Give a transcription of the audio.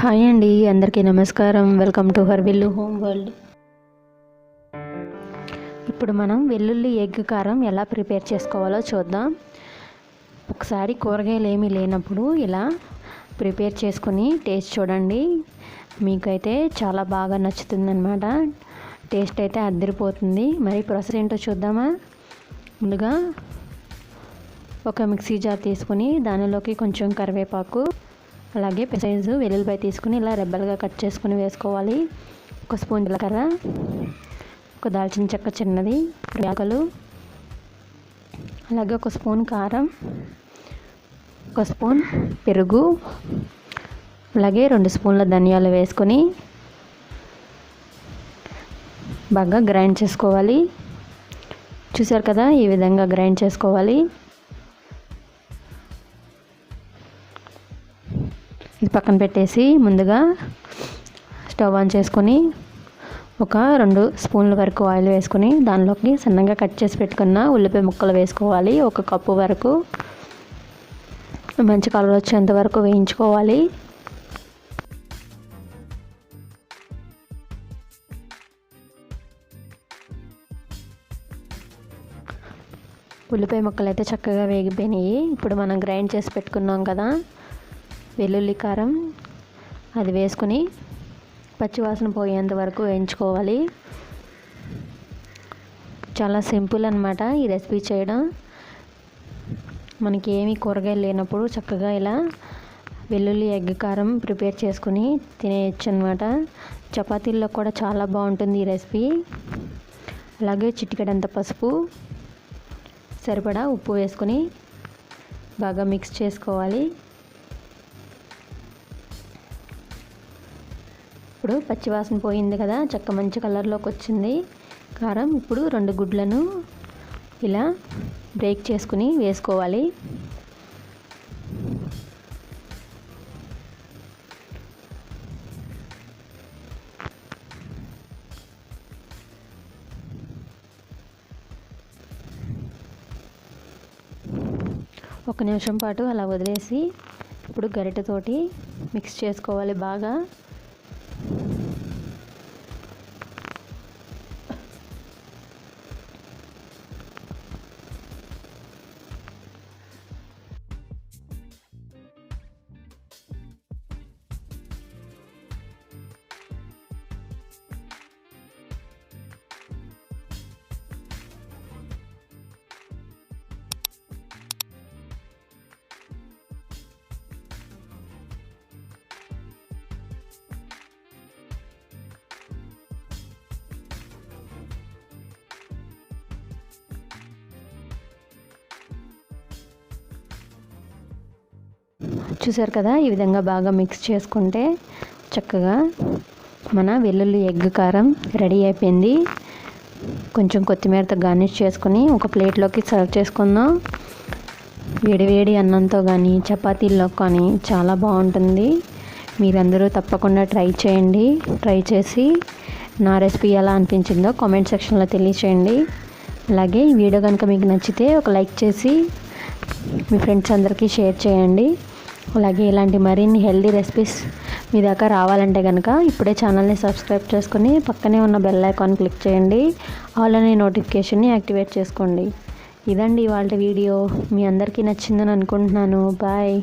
Hi అండి, అందరికీ నమస్కారం. Welcome to Harivillu home world. ఇప్పుడు మనం వెల్లుల్లి ఎగ్ కారం ఎలా ప్రిపేర్ చేసుకోవాలో చూద్దాం. ఒకసారి కూరగాయలు ఏమీ లేనప్పుడు ఇలా ప్రిపేర్ చేసుకొని టేస్ట్ చూడండి. మీకైతే చాలా బాగా నచ్చుతుందన్నమాట. టేస్ట్ అయితే అద్దరిపోతుంది. మరి ప్రాసెస్ ఏంటో చూద్దామా. ముందుగా ఒక మిక్సీ జార్ తీసుకొని దానిలోకి కొంచెం కరివేపాకు, అలాగే సైజు వెల్లుల్లిపాయ తీసుకుని ఇలా రెబ్బలుగా కట్ చేసుకుని వేసుకోవాలి. ఒక స్పూన్ జీలకర్ర, ఒక దాల్చిన చెక్క చిన్నది, యాలకులు, అలాగే ఒక స్పూన్ కారం, ఒక స్పూన్ పెరుగు, అలాగే 2 స్పూన్ల ధనియాలు వేసుకొని బాగా గ్రైండ్ చేసుకోవాలి. చూసారు కదా, ఈ విధంగా గ్రైండ్ చేసుకోవాలి. ఇది పక్కన పెట్టేసి ముందుగా స్టవ్ ఆన్ చేసుకొని ఒక 2 స్పూన్ల వరకు ఆయిల్ వేసుకొని దానిలోకి సన్నగా కట్ చేసి పెట్టుకున్న ఉల్లిపాయ ముక్కలు వేసుకోవాలి. 1 కప్పు వరకు మంచి కలర్ వచ్చేంత వరకు వేయించుకోవాలి. ఉల్లిపాయ ముక్కలు అయితే చక్కగా వేగిపోయినాయి. ఇప్పుడు మనం గ్రైండ్ చేసి పెట్టుకున్నాం కదా వెల్లుల్లి కారం, అది వేసుకుని పచ్చివాసన పోయేంత వరకు వేయించుకోవాలి. చాలా సింపుల్ అన్నమాట ఈ రెసిపీ చేయడం. మనకి ఏమీ కూరగాయలు లేనప్పుడు చక్కగా ఇలా వెల్లుల్లి ఎగ్ కారం ప్రిపేర్ చేసుకుని తినేయచ్చు అన్నమాట. చపాతీల్లో కూడా చాలా బాగుంటుంది ఈ రెసిపీ. అలాగే చిటికెడంత పసుపు, సరిపడా ఉప్పు వేసుకొని బాగా మిక్స్ చేసుకోవాలి. ఇప్పుడు పచ్చివాసన పోయింది కదా, మంచి కలర్లోకి వచ్చింది కారం. ఇప్పుడు 2 గుడ్లను ఇలా బ్రేక్ చేసుకుని వేసుకోవాలి. ఒక నిమిషం పాటు అలా వదిలేసి ఇప్పుడు గరిటెతోటి మిక్స్ చేసుకోవాలి బాగా. చూసారు కదా, ఈ విధంగా బాగా మిక్స్ చేసుకుంటే చక్కగా మన వెల్లుల్లి ఎగ్ కారం రెడీ అయిపోయింది. కొంచెం కొత్తిమీరతో గార్నిష్ చేసుకుని ఒక ప్లేట్లోకి సర్వ్ చేసుకుందాం. వేడి అన్నంతో కానీ చపాతీల్లో కానీ చాలా బాగుంటుంది. మీరందరూ తప్పకుండా ట్రై చేయండి. ట్రై చేసి నా రెసిపీ ఎలా అనిపించిందో కామెంట్ సెక్షన్లో తెలియచేయండి. అలాగే ఈ వీడియో కనుక మీకు నచ్చితే ఒక లైక్ చేసి మీ ఫ్రెండ్స్ అందరికీ షేర్ చేయండి. అలాగే ఇలాంటి మరిన్ని హెల్దీ రెసిపీస్ మీ దాకా రావాలంటే కనుక ఇప్పుడే ఛానల్ని సబ్స్క్రైబ్ చేసుకొని పక్కనే ఉన్న బెల్ ఐకాన్ క్లిక్ చేయండి. ఆల్ అనే నోటిఫికేషన్ని యాక్టివేట్ చేసుకోండి. ఇదండి ఇవాళ వీడియో. మీ అందరికీ నచ్చిందని అనుకుంటున్నాను. బాయ్.